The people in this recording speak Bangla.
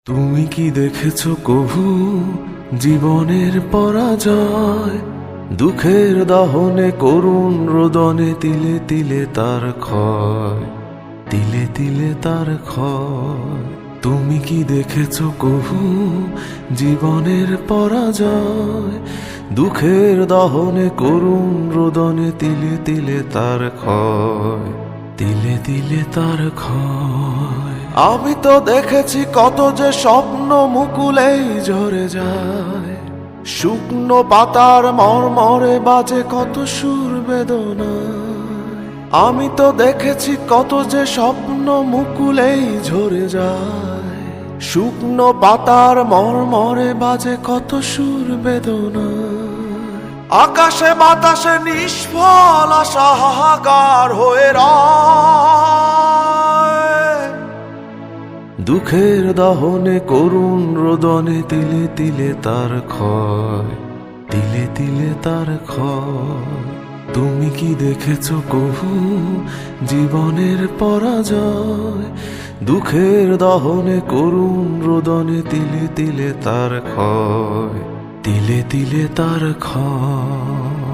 তুমি কি দেখেছো কভু জীবনের পরাজয়? দুঃখের দহনে করুণ রোদনে তিলে তিলে তার ক্ষয়, তিলে তিলে তার ক্ষয়। তুমি কি দেখেছো কভু জীবনের পরাজয়? দুঃখের দহনে করুণ রোদনে তিলে তিলে তার ক্ষয়, তিলে তিলে তার ক্ষয়। আমি তো দেখেছি কত যে স্বপ্ন মুকুলেই ঝরে যায়, শুকনো পাতার মরমরে বাজে কত সুর বেদনায়। আমি তো দেখেছি কত যে স্বপ্ন মুকুলেই ঝরে যায়, শুকনো পাতার মরমরে বাজে কত সুর বেদনায়। আকাশে বাতাসে নিষ্ফল আশা হাহাকার হয়ে রয়, দুঃখের দহনে করুণ রোদনে তিলে তিলে তার ক্ষয়, তিলে তিলে তার ক্ষয়। তুমি কি দেখেছো কভু জীবনের পরাজয়? দুঃখের দহনে করুণ রোদনে তিলে তিলে তার ক্ষয়, তিলে তিলে তার ক্ষয়।